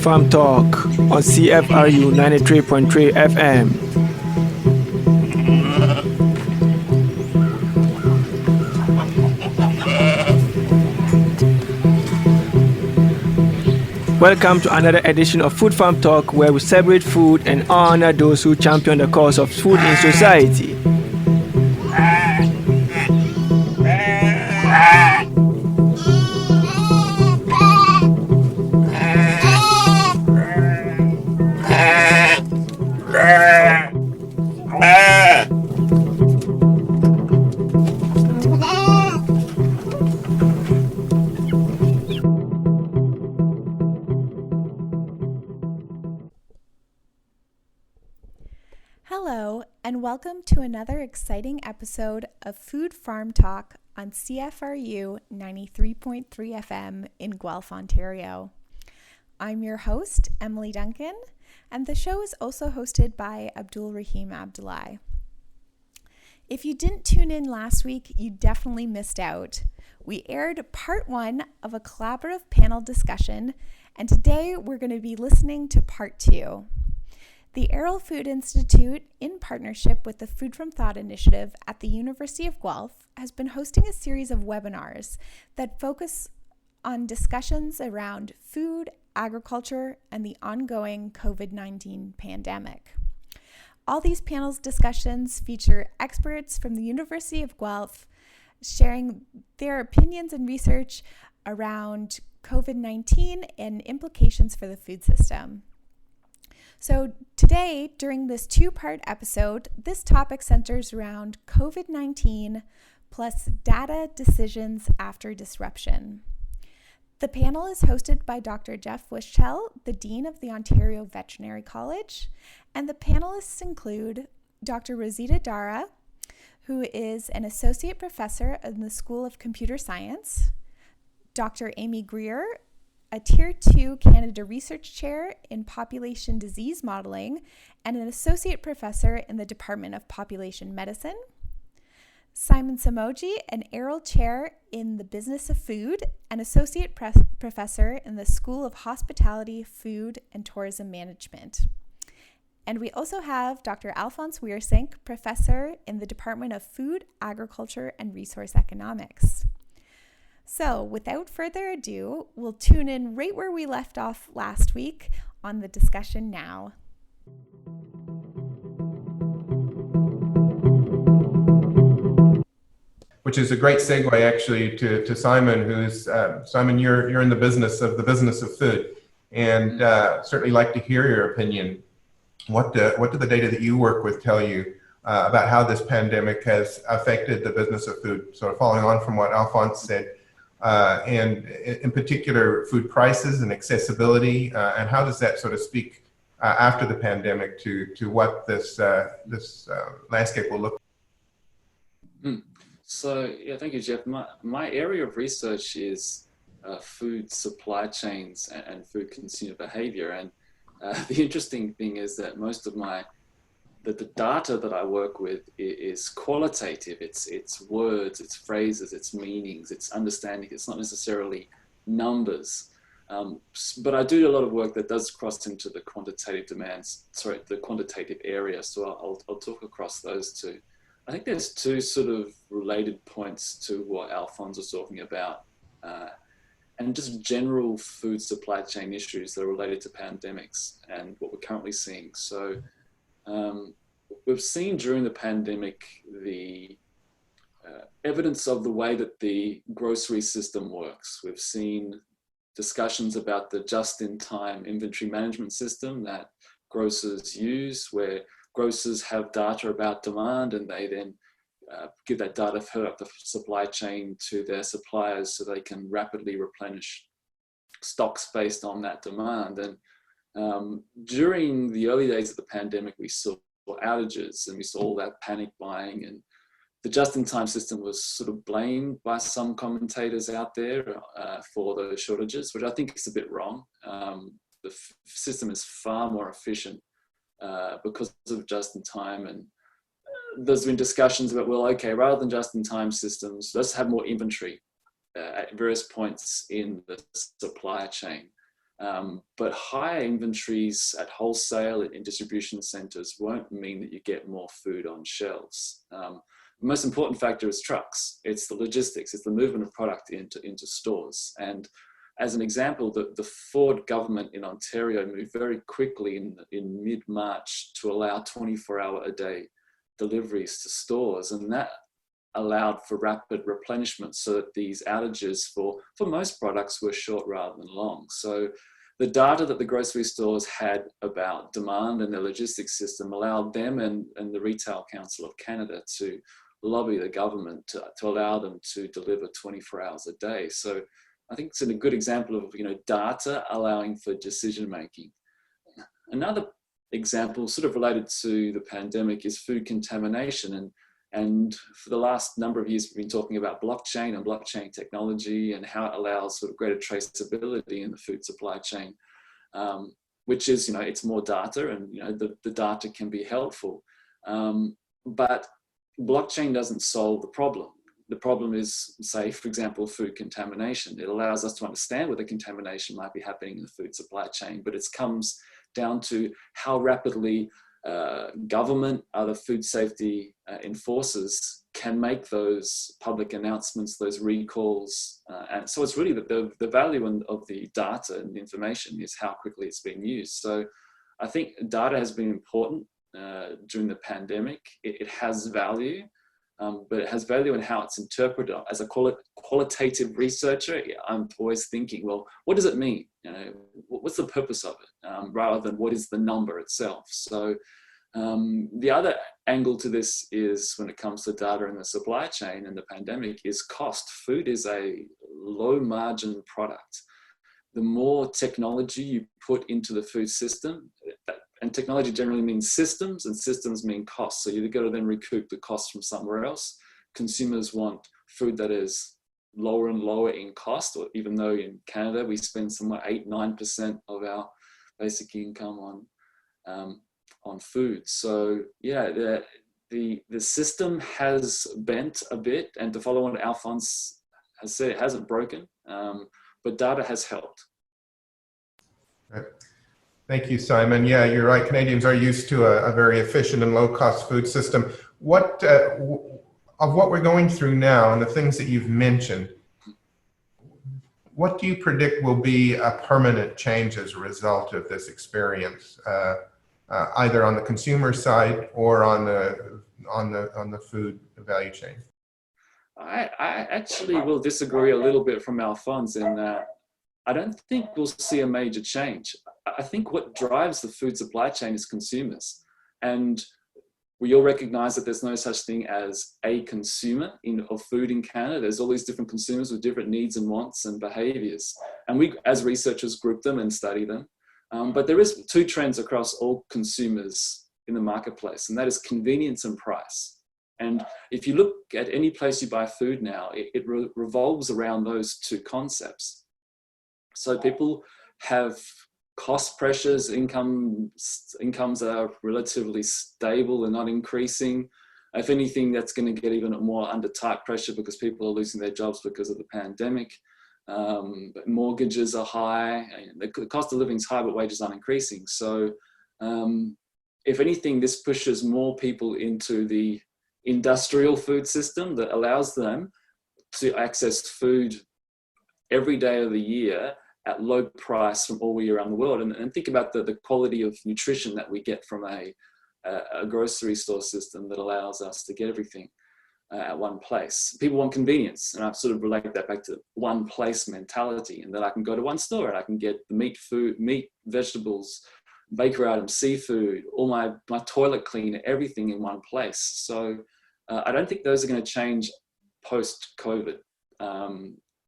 Farm Talk on CFRU 93.3 FM. Welcome to another edition of Food Farm Talk, where we celebrate food and honor those who champion the cause of food in society. Hello, and welcome to another exciting episode of Food Farm Talk on CFRU 93.3 FM in Guelph, Ontario. I'm your host, Emily Duncan, and the show is also hosted by Abdul Rahim Abdullahi. If you didn't tune in last week, you definitely missed out. We aired part one of a collaborative panel discussion, and today we're going to be listening to part two. The Arrell Food Institute, in partnership with the Food from Thought initiative at the University of Guelph, has been hosting a series of webinars that focus on discussions around food, agriculture, and the ongoing COVID-19 pandemic. All these panels discussions feature experts from the University of Guelph sharing their opinions and research around COVID-19 and implications for the food system. So today, during this two-part episode, this topic centers around COVID-19 plus data decisions after disruption. The panel is hosted by Dr. Jeff Wichtel, the Dean of the Ontario Veterinary College, and the panelists include Dr. Rozita Dara, who is an Associate Professor in the School of Computer Science, Dr. Amy Greer, a Tier 2 Canada Research Chair in Population Disease Modeling and an Associate Professor in the Department of Population Medicine, Simon Somogyi, an Arrell Chair in the Business of Food and Associate Professor in the School of Hospitality, Food, and Tourism Management. And we also have Dr. Alfons Weersink, Professor in the Department of Food, Agriculture, and Resource Economics. So without further ado, we'll tune in right where we left off last week on the discussion now. Which is a great segue actually to Simon, who's Simon. You're in the business of food, and certainly like to hear your opinion. What do the data that you work with tell you about how this pandemic has affected the business of food? Sort of following on from what Alfons said. And in particular, food prices and accessibility, and how does that sort of speak after the pandemic to what this landscape will look like? So, yeah, thank you, Jeff. My area of research is food supply chains and food consumer behavior. And the interesting thing is that most of the data that I work with is qualitative. It's words, it's phrases, it's meanings, it's understanding. It's not necessarily numbers. But I do a lot of work that does cross into the the quantitative area. So I'll talk across those two. I think there's two sort of related points to what Alfons was talking about, and just general food supply chain issues that are related to pandemics and what we're currently seeing. So we've seen during the pandemic the evidence of the way that the grocery system works. We've seen discussions about the just-in-time inventory management system that grocers use, where grocers have data about demand and they then give that data further up the supply chain to their suppliers so they can rapidly replenish stocks based on that demand. And during the early days of the pandemic, we saw outages and we saw all that panic buying, and the just-in-time system was sort of blamed by some commentators out there for those shortages, which I think is a bit wrong. The system is far more efficient because of just-in-time, and there's been discussions about, well, okay, rather than just-in-time systems, let's have more inventory at various points in the supply chain. But higher inventories at wholesale and in distribution centers won't mean that you get more food on shelves. The most important factor is trucks. It's the logistics, it's the movement of product into stores. And as an example, the Ford government in Ontario moved very quickly in mid-March to allow 24-hour-a-day deliveries to stores. And that allowed for rapid replenishment so that these outages for most products were short rather than long. So the data that the grocery stores had about demand and their logistics system allowed them and the Retail Council of Canada to lobby the government to allow them to deliver 24 hours a day. So I think it's a good example of, data allowing for decision making. Another example sort of related to the pandemic is food contamination. And for the last number of years, we've been talking about blockchain and blockchain technology and how it allows sort of greater traceability in the food supply chain, which is, it's more data and, the data can be helpful. But blockchain doesn't solve the problem. The problem is, say, for example, food contamination. It allows us to understand where the contamination might be happening in the food supply chain, but it comes down to how rapidly government, other food safety enforcers can make those public announcements, those recalls. And so it's really the value of the data and the information is how quickly it's being used. So I think data has been important during the pandemic. It has value, but it has value in how it's interpreted. As a qualitative researcher, I'm always thinking, well, what does it mean? What's the purpose of it? Rather than what is the number itself. So the other angle to this is when it comes to data in the supply chain and the pandemic is cost. Food is a low margin product. The more technology you put into the food system, and technology generally means systems, and systems mean costs. So you've got to then recoup the cost from somewhere else. Consumers want food that is lower and lower in cost, or even though in Canada we spend somewhere 8-9% of our basic income on food. So yeah, the system has bent a bit, and to follow on what Alfons has said, it hasn't broken, but data has helped. Right. Thank you, Simon. Yeah, you're right. Canadians are used to a very efficient and low-cost food system. What of what we're going through now and the things that you've mentioned, what do you predict will be a permanent change as a result of this experience, either on the consumer side or on the food value chain? I actually will disagree a little bit from Alfons in that I don't think we'll see a major change. I think what drives the food supply chain is consumers. And we all recognize that there's no such thing as a consumer of food in Canada. There's all these different consumers with different needs and wants and behaviors. And we, as researchers, group them and study them. But there is two trends across all consumers in the marketplace, and that is convenience and price. And if you look at any place you buy food now, it revolves around those two concepts. So people have cost pressures, incomes are relatively stable and not increasing. If anything, that's going to get even more under tight pressure because people are losing their jobs because of the pandemic. Mortgages are high, the cost of living is high, but wages aren't increasing. So if anything, this pushes more people into the industrial food system that allows them to access food every day of the year at low price from all year around the world. And think about the quality of nutrition that we get from a grocery store system that allows us to get everything at one place. People want convenience, and I've sort of related that back to one place mentality, and that I can go to one store and I can get the meat, vegetables, bakery items, seafood, all my toilet cleaner, everything in one place. So I don't think those are going to change post-COVID.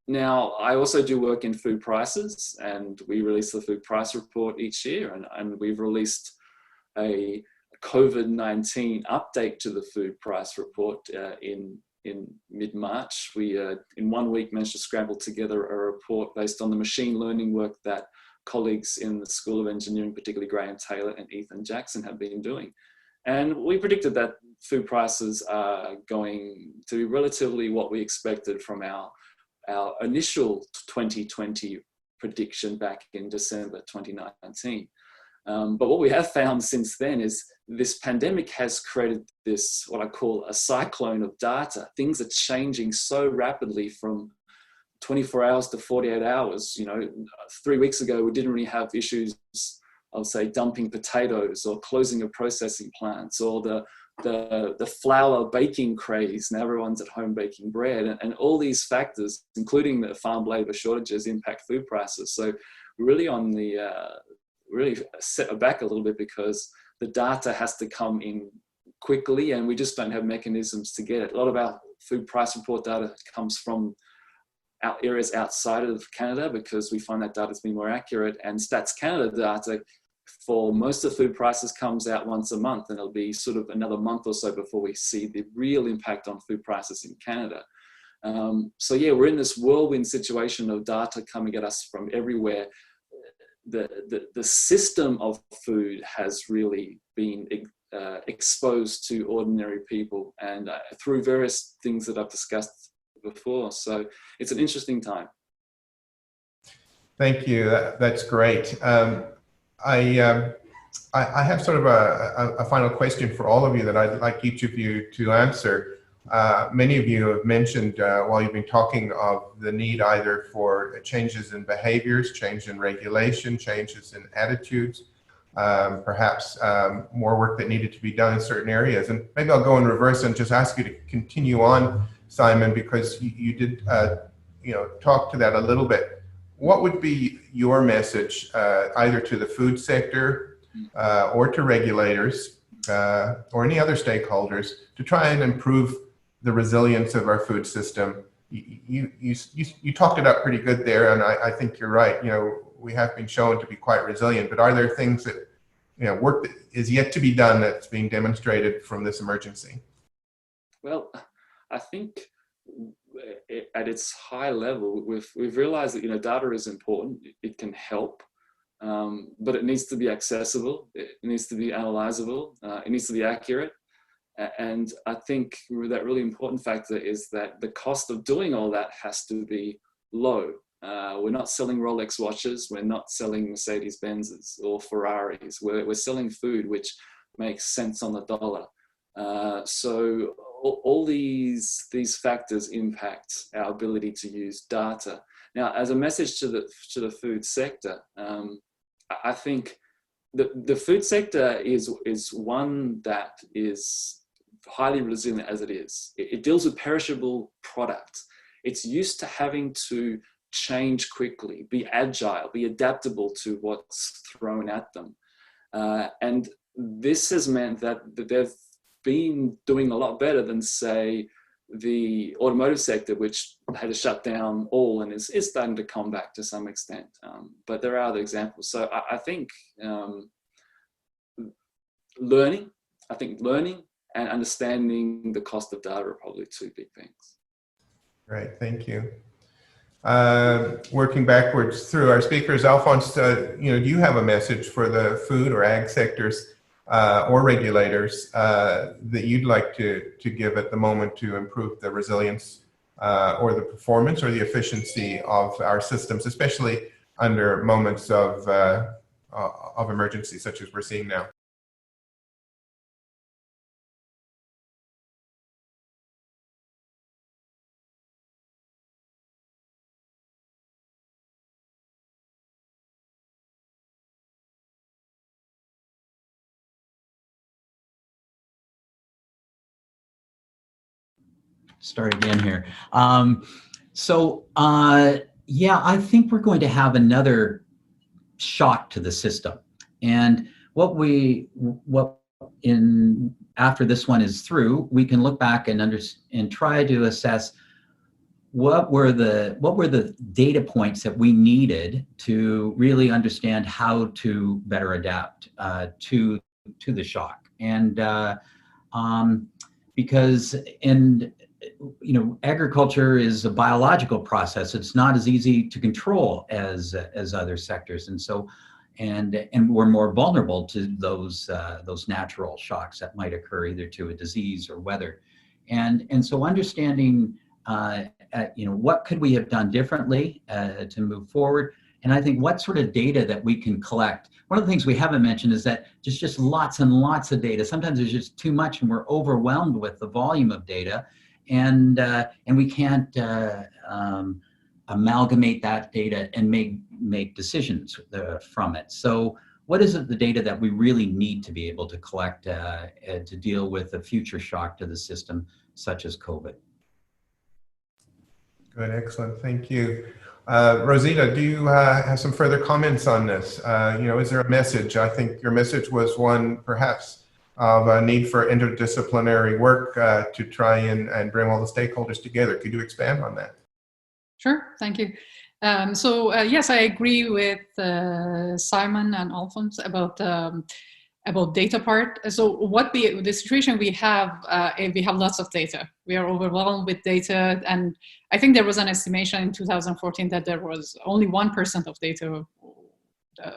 Now, I also do work in food prices, and we release the food price report each year, and we've released a COVID-19 update to the food price report in mid-March. We, in 1 week, managed to scramble together a report based on the machine learning work that colleagues in the School of Engineering, particularly Graham Taylor and Ethan Jackson, have been doing. And we predicted that food prices are going to be relatively what we expected from our initial 2020 prediction back in December 2019. But what we have found since then is this pandemic has created this, what I call a cyclone of data. Things are changing so rapidly from 24 hours to 48 hours. 3 weeks ago, we didn't really have issues, I'll say, dumping potatoes or closing of processing plants, or the flour baking craze. Now everyone's at home baking bread, and all these factors, including the farm labor shortages, impact food prices. So really on the really set back a little bit because the data has to come in quickly, and we just don't have mechanisms to get it. A lot of our food price report data comes from areas outside of Canada because we find that data to be more accurate, and Stats Canada data for most of the food prices comes out once a month, and it'll be sort of another month or so before we see the real impact on food prices in Canada. So yeah, we're in this whirlwind situation of data coming at us from everywhere. The system of food has really been exposed to ordinary people, and through various things that I've discussed before. So it's an interesting time. Thank you. That's great. I have sort of a final question for all of you that I'd like each of you to answer. Many of you have mentioned while you've been talking of the need either for changes in behaviors, change in regulation, changes in attitudes, perhaps more work that needed to be done in certain areas. And maybe I'll go in reverse and just ask you to continue on, Simon, because you did talk to that a little bit. What would be your message either to the food sector or to regulators or any other stakeholders to try and improve the resilience of our food system? You talked it up pretty good there, and I think you're right. We have been shown to be quite resilient, but are there things that, work that is yet to be done that's being demonstrated from this emergency? Well, I think at its high level, we've realized that, data is important. It can help, but it needs to be accessible. It needs to be analyzable. It needs to be accurate. And I think that really important factor is that the cost of doing all that has to be low. We're not selling Rolex watches. We're not selling Mercedes-Benzes or Ferraris. We're selling food which makes sense on the dollar. So all these factors impact our ability to use data. Now, as a message to the food sector, I think the food sector is one that is highly resilient as it is. It deals with perishable product. It's used to having to change quickly, be agile, be adaptable to what's thrown at them. And this has meant that they've been doing a lot better than, say, the automotive sector, which had to shut down all and is starting to come back to some extent. But there are other examples. So I think learning and understanding the cost of data are probably two big things. Great, thank you. Working backwards through our speakers, Alfons, do you have a message for the food or ag sectors or regulators that you'd like to give at the moment to improve the resilience or the performance or the efficiency of our systems, especially under moments of emergency such as we're seeing now? Start again here. Yeah, I think we're going to have another shock to the system. And after this one is through, we can look back and try to assess what were the data points that we needed to really understand how to better adapt to the shock. And because agriculture is a biological process. It's not as easy to control as other sectors, and so and we're more vulnerable to those natural shocks that might occur either to a disease or weather, and so understanding what could we have done differently to move forward, And I think what sort of data that we can collect. One of the things we haven't mentioned is that there's just lots and lots of data. Sometimes there's just too much and we're overwhelmed with the volume of data, and we can't amalgamate that data and make decisions from it. So what is it, the data that we really need to be able to collect to deal with a future shock to the system such as COVID? Good, excellent, thank you. Rozita, do you have some further comments on this? Is there a message? I think your message was one perhaps of a need for interdisciplinary work to try and bring all the stakeholders together. Could you expand on that? Sure, thank you. Yes, I agree with Simon and Alfons about data part. So the situation we have lots of data. We are overwhelmed with data, and I think there was an estimation in 2014 that there was only 1% of data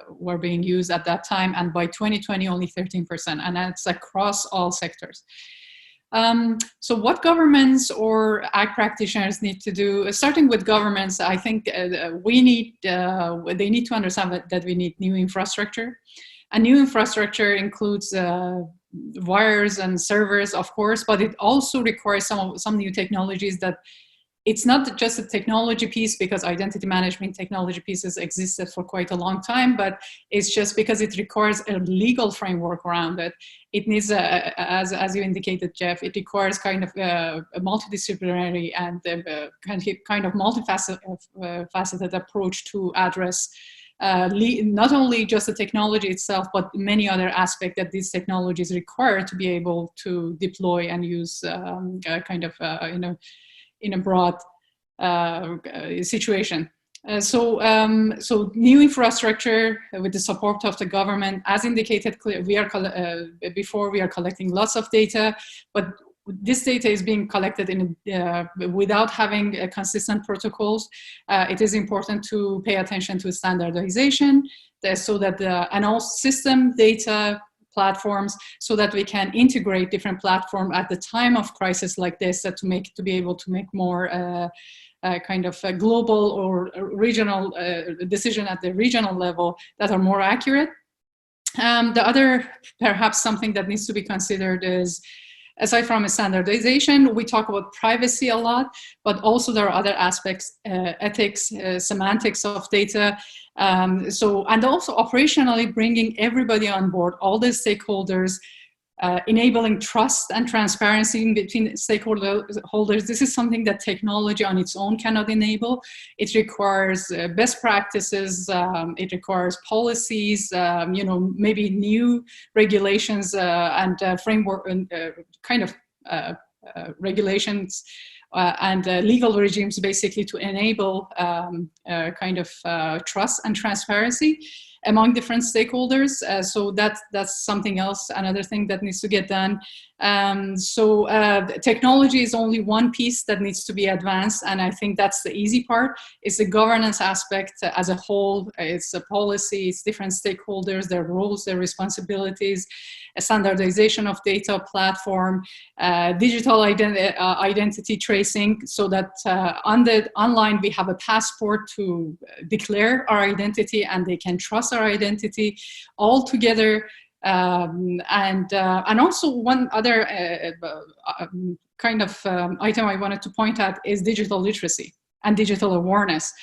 were being used at that time, and by 2020 only 13%, and that's across all sectors. So what governments or ag practitioners need to do, starting with governments, I think they need to understand that we need new infrastructure. And new infrastructure includes wires and servers, of course, but it also requires some new technologies that it's not just a technology piece, because identity management technology pieces existed for quite a long time, but it's just because it requires a legal framework around it. It needs, as you indicated, Jeff, it requires kind of a multidisciplinary and kind of multifaceted approach to address not only just the technology itself, but many other aspects that these technologies require to be able to deploy and use in a broad situation. So new infrastructure with the support of the government, as indicated, we are collecting lots of data, but this data is being collected without having consistent protocols. It is important to pay attention to standardization, so that and all system data platforms, so that we can integrate different platforms at the time of crisis like this, to be able to make more kind of a global or regional decision at the regional level that are more accurate. The other, perhaps something that needs to be considered is, aside from standardization, we talk about privacy a lot, but also there are other aspects, ethics, semantics of data. And also operationally bringing everybody on board, all the stakeholders, enabling trust and transparency between stakeholders. This is something that technology on its own cannot enable. It requires best practices. It requires policies, maybe new regulations and framework and regulations and legal regimes, basically to enable trust and transparency among different stakeholders. So that's something else, another thing that needs to get done. Technology is only one piece that needs to be advanced, and I think that's the easy part. It's the governance aspect as a whole. It's a policy, it's different stakeholders, their roles, their responsibilities, a standardization of data platform, digital identity tracing, so that online we have a passport to declare our identity and they can trust our identity all together. And also one other item I wanted to point out is digital literacy and digital awareness.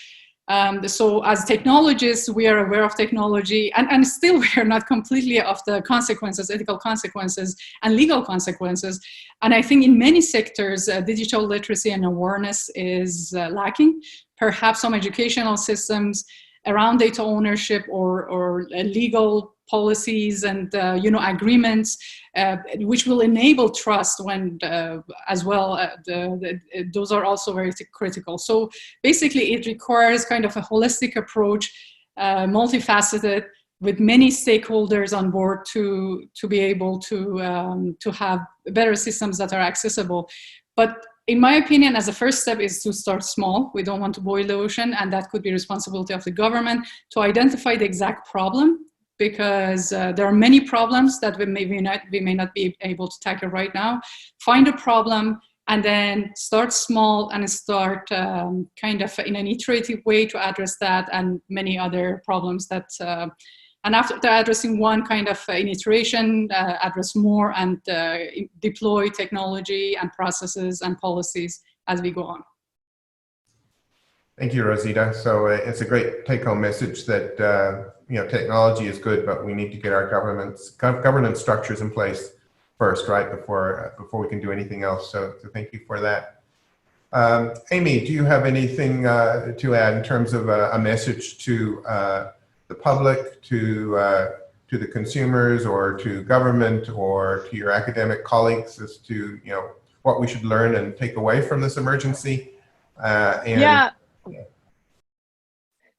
So as technologists, we are aware of technology, and still we are not completely of the consequences, ethical consequences and legal consequences. And I think in many sectors, digital literacy and awareness is lacking. Perhaps some educational systems around data ownership or legal policies and agreements, which will enable trust when as well. Those are also very critical. So basically, it requires kind of a holistic approach, multifaceted, with many stakeholders on board to be able to have better systems that are accessible. But in my opinion, as a first step is to start small. We don't want to boil the ocean, and that could be responsibility of the government to identify the exact problem, because there are many problems that we may not be able to tackle right now. Find a problem, and then start small and start kind of in an iterative way to address that and many other problems that, and after addressing one kind of in iteration, address more and deploy technology and processes and policies as we go on. Thank you, Rozita. So it's a great take-home message that technology is good, but we need to get our governance structures in place first, right, before we can do anything else. So thank you for that. Amy, do you have anything to add in terms of a message to the public, to the consumers, or to government, or to your academic colleagues as to what we should learn and take away from this emergency?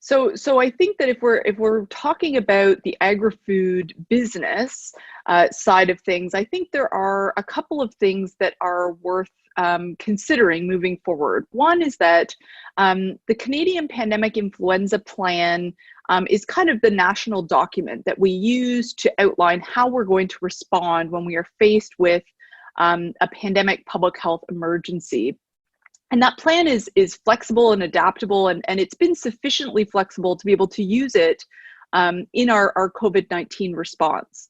So I think that if we're talking about the agri-food business side of things, I think there are a couple of things that are worth considering moving forward. One is that the Canadian Pandemic Influenza Plan is kind of the national document that we use to outline how we're going to respond when we are faced with a pandemic public health emergency. And that plan is flexible and adaptable, and it's been sufficiently flexible to be able to use it in our COVID-19 response.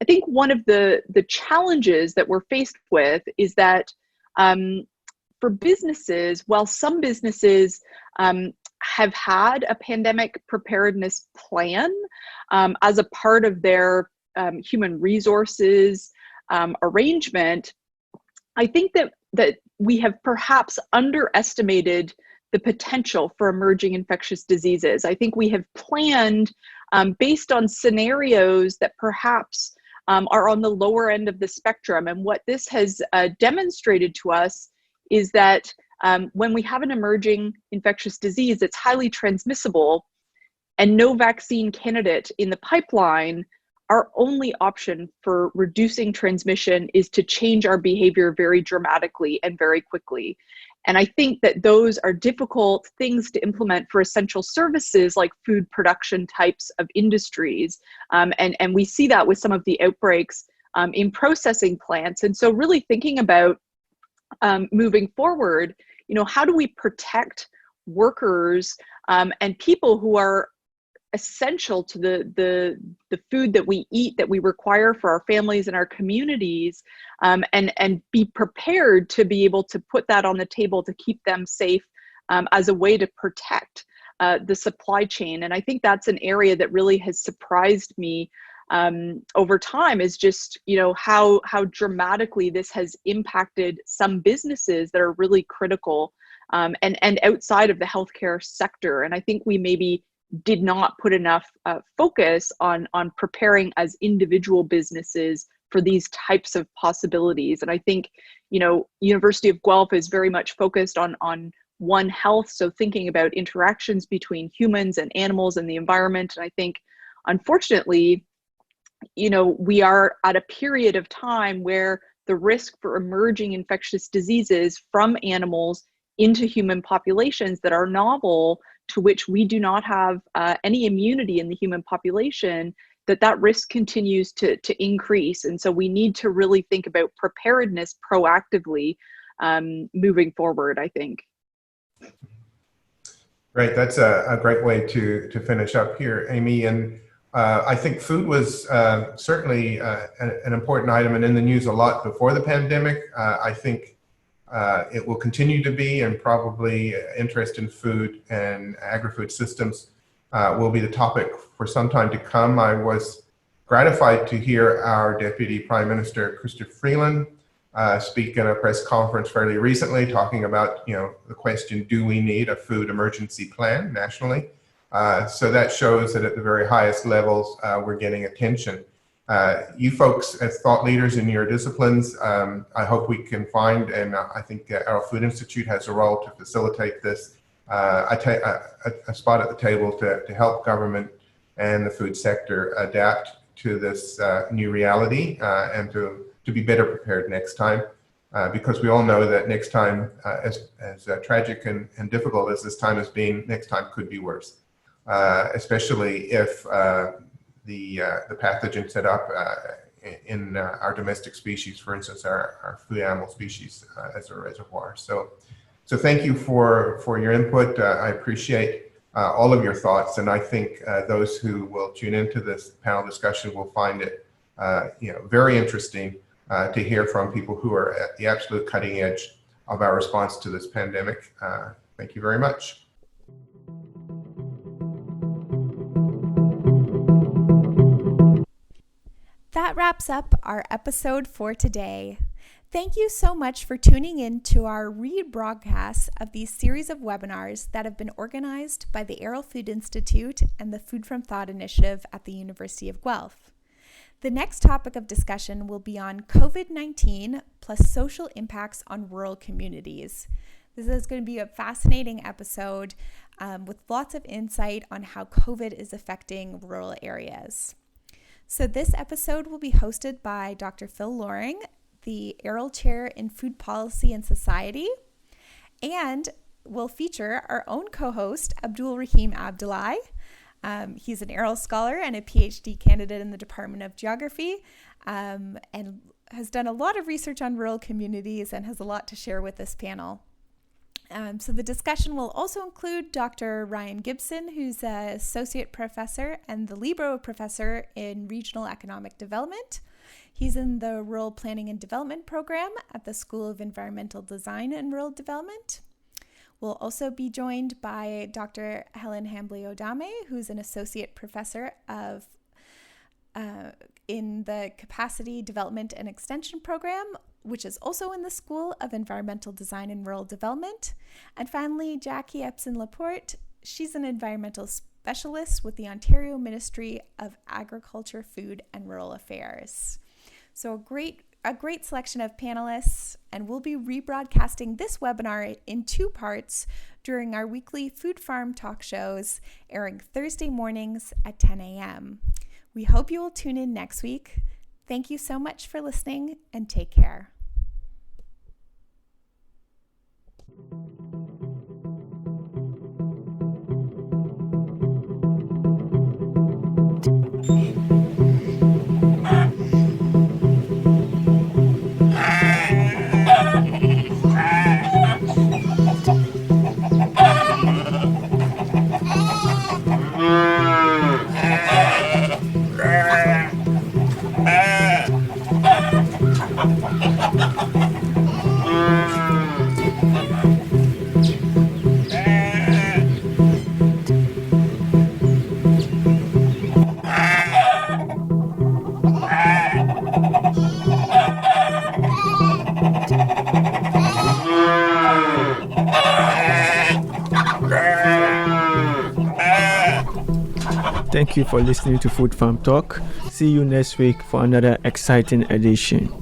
I think one of the challenges that we're faced with is that for businesses, while some businesses have had a pandemic preparedness plan as a part of their human resources arrangement, I think that we have perhaps underestimated the potential for emerging infectious diseases. I think we have planned based on scenarios that perhaps are on the lower end of the spectrum. And what this has demonstrated to us is that when we have an emerging infectious disease that's highly transmissible and no vaccine candidate in the pipeline, our only option for reducing transmission is to change our behavior very dramatically and very quickly. And I think that those are difficult things to implement for essential services like food production types of industries. And we see that with some of the outbreaks in processing plants. And so really thinking about moving forward, how do we protect workers and people who are essential to the food that we eat, that we require for our families and our communities, and be prepared to be able to put that on the table to keep them safe as a way to protect the supply chain. And I think that's an area that really has surprised me over time, is just how dramatically this has impacted some businesses that are really critical and outside of the healthcare sector. And I think we maybe did not put enough focus on preparing as individual businesses for these types of possibilities. And I think, University of Guelph is very much focused on One Health, so thinking about interactions between humans and animals and the environment. And I think, unfortunately, we are at a period of time where the risk for emerging infectious diseases from animals into human populations that are novel, to which we do not have any immunity in the human population, that risk continues to increase. And so we need to really think about preparedness proactively moving forward, I think. Great, that's a great way to finish up here, Amy. And I think food was certainly an important item and in the news a lot before the pandemic. I think it will continue to be, and probably interest in food and agri-food systems will be the topic for some time to come. I was gratified to hear our Deputy Prime Minister, Chrystia Freeland, speak in a press conference fairly recently, talking about the question, do we need a food emergency plan nationally? So that shows that at the very highest levels, we're getting attention. You folks as thought leaders in your disciplines, I hope we can find, and I think Arrell Food Institute has a role to facilitate this, a spot at the table to help government and the food sector adapt to this new reality and to be better prepared next time. Because we all know that next time, as tragic and difficult as this time has been, next time could be worse, especially if the pathogen set up in our domestic species, for instance, our food animal species as a reservoir. So thank you for your input. I appreciate all of your thoughts, and I think those who will tune into this panel discussion will find it very interesting to hear from people who are at the absolute cutting edge of our response to this pandemic. Thank you very much. That wraps up our episode for today. Thank you so much for tuning in to our rebroadcast of these series of webinars that have been organized by the Arrell Food Institute and the Food from Thought initiative at the University of Guelph. The next topic of discussion will be on COVID-19 plus social impacts on rural communities. This is going to be a fascinating episode with lots of insight on how COVID is affecting rural areas. So this episode will be hosted by Dr. Phil Loring, the Arrell Chair in Food Policy and Society, and will feature our own co-host, Abdul Rahim Abdullahi. He's an Arrell scholar and a PhD candidate in the Department of Geography, and has done a lot of research on rural communities and has a lot to share with this panel. So the discussion will also include Dr. Ryan Gibson, who's an associate professor and the Libro professor in regional economic development. He's in the Rural Planning and Development program at the School of Environmental Design and Rural Development. We'll also be joined by Dr. Helen Hambley-Odame, who's an associate professor of in the Capacity Development and Extension program, which is also in the School of Environmental Design and Rural Development. And finally, Jackie Epson-Laporte. She's an environmental specialist with the Ontario Ministry of Agriculture, Food and Rural Affairs. So a great selection of panelists, and we'll be rebroadcasting this webinar in 2 parts during our weekly Food Farm talk shows, airing Thursday mornings at 10 a.m. We hope you will tune in next week. Thank you so much for listening, and take care. Thank you for listening to Food Farm Talk. See you next week for another exciting edition.